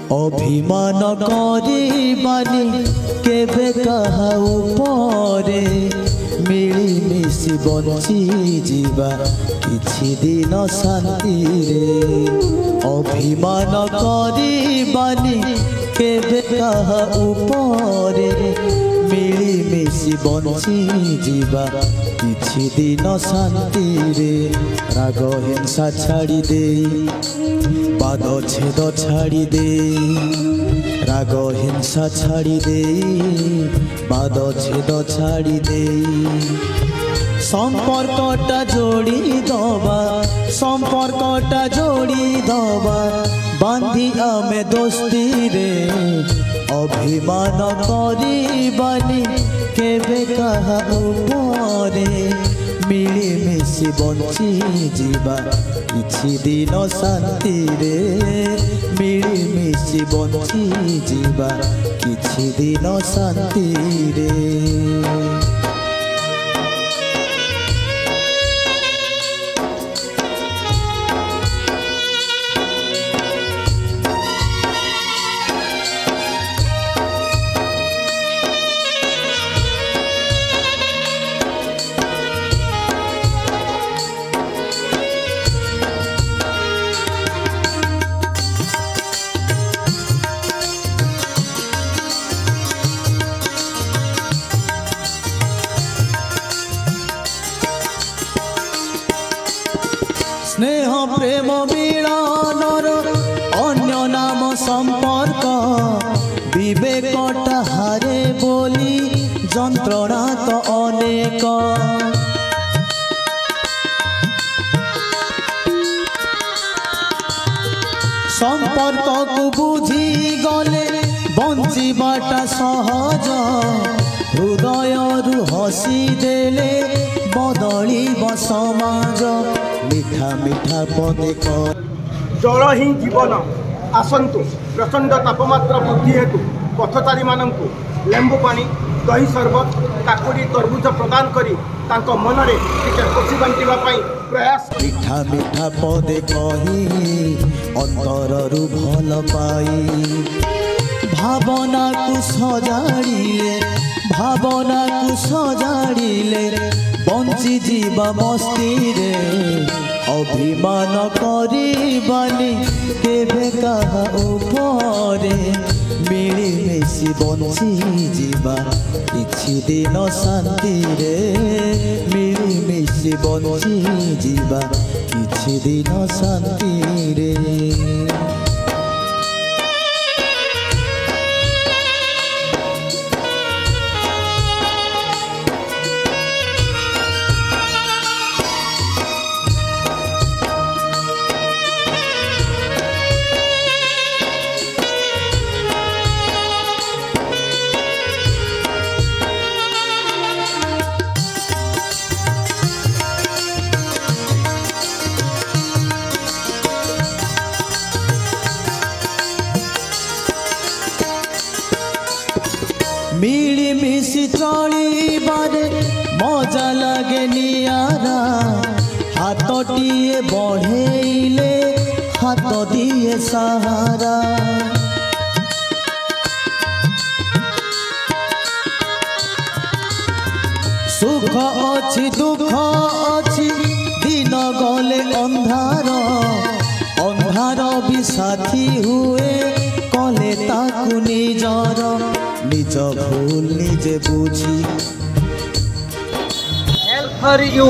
अभिमान करिबानी केबे कहा उपरे मिलिमिशि बंची जीवा किछि दिन शांति रे। अभिमान करिबानी केबे कहा उपरे मिलिमिशि बंची जीवा किछि दिन शांति रे। राग हिंसा छाड़ी दे पाद छेद छाड़ी दे, राग हिंसा छाड़ी दे पाद छेद छाड़ी दे। संपर्कटा जोड़ी दबा संपर्कटा जोड़ी दबा बांधी आमे दोस्ती रे। अभिमान करिबानी केबे कहा उपरे मिलिमिशि बंची जीवा किछि दिन शांति रे। मिलिमिशि बंची जीवा किछि दिन शांति रे। स्नेह प्रेम मिलनर अन्य नाम संपर्क विवेकटा हारे बोली जंत्रणा तो अनेक। संपर्क को बुझी गले बंचीबाटा सहज हृदय रु हसी देले बदलिब समाज। मिठा मिठा पदे जल ही जीवन आसतु प्रचंड तापमात्रा वृद्धि हेतु पथचारी मानू लेंबू पानी दही सरबत काकुड़ी तरबुज प्रदान करी तांको मनरे खुशी बांटिबा पई प्रयास। मिठा मिठा पदे कही अंतररु भल पाई भावना को सजाड़िले बंची जीवा मस्ती रे। अभिमान करिबानी केबे कहा उपरे मिलिमिशि बंची जीवा किछि दिन शांति रे। मिलिमिशि बंची जीवा किछि दिन शांति रे। मिलिमिशि चलिबारे मजा लगे नियारा हाथटिए बढ़ेले हाथ दिए सहारा। सुख अच्छी दुख अच्छी दिन गले अंधार अंधार भी साथी हुए कले ताकू निजर निज भूल निजे बुझी। हेल्प फॉर यू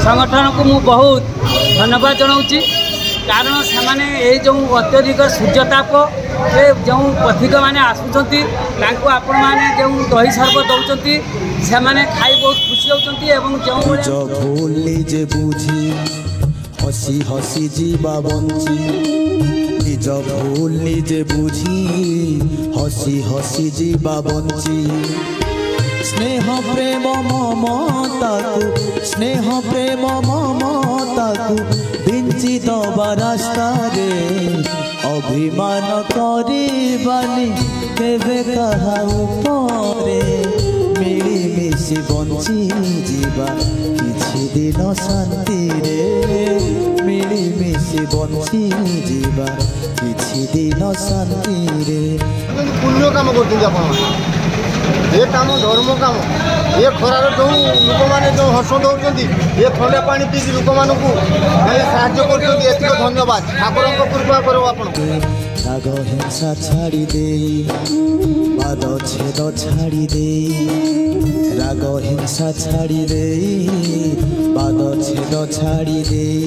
संगठन को मु बहुत धन्यवाद जनाऊँगी कारण से जो अत्यधिक सूर्यताप जो पथिक मैंने आसुँच आपण मैंने जो दही सरबत दौरान से खाई बहुत खुशी होती जो भूल निजे बुझी हसी हसी जीवा बंची। निज भूल निजे बुझी हसी हसी जीवा बंची। स्नेह प्रेम ममता को बिंची दबा रास्ता रे। अभिमान करिबानी केबे कहा उपरे मिलिमिशि बंची जीवा किछि दिन शांति रे। मिली ମିଳିମିଶି ବଞ୍ଚି ଯିବା କିଛି ଦିନ ଶାନ୍ତିରେ। ପୁଣ୍ୟ କାମ କରୁଛନ୍ତି ଆପଣ, ଏ କାମ ଧର୍ମ କାମ। ଏ ଖରାରେ ଯେଉଁ ଲୋକମାନେ ଯେଉଁ ହସ ଦେଉଛନ୍ତି, ଏ ଥଣ୍ଡା ପାଣି ପିଇକି ଲୋକମାନଙ୍କୁ ସାହାଯ୍ୟ କରୁଛନ୍ତି, ଏତିକି ଧନ୍ୟବାଦ। ଠାକୁରଙ୍କ କୃପା କରିବ ଆପଣ। ରାଗ ହିଂସା ଛାଡ଼ି ଦେଇ ବାଦ ଛେଦ ଛାଡ଼ି ଦେଇ, ରାଗ ହିଂସା ଛାଡ଼ି ଦେଇ ବାଦ ଛେଦ ଛାଡ଼ି ଦେଇ,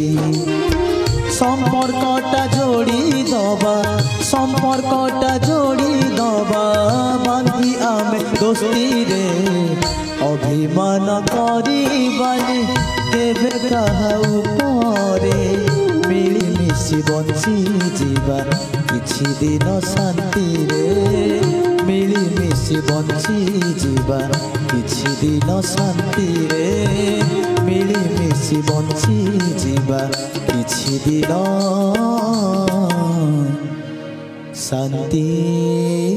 ସମ୍ପର୍କଟା ଯୋଡ଼ି ଦବା, ସମ୍ପର୍କଟା ଯୋଡ଼ି ଦବା, ବାନ୍ଧି ଆମେ ଦୋସ୍ତିରେ ଅଭିମାନ କରିବାନି କେବେ କାହା ଉପରେ। ମିଳିମିଶି ବଞ୍ଚି ଯିବା କିଛି ଦିନ ଶାନ୍ତିରେ, ମିଳିମିଶି ବଞ୍ଚି ଯିବା କିଛି ଦିନ ଶାନ୍ତିରେ, ମିଳିମିଶି ବଞ୍ଚି ଯିବା କିଛି ଦିନ ଶାନ୍ତିରେ।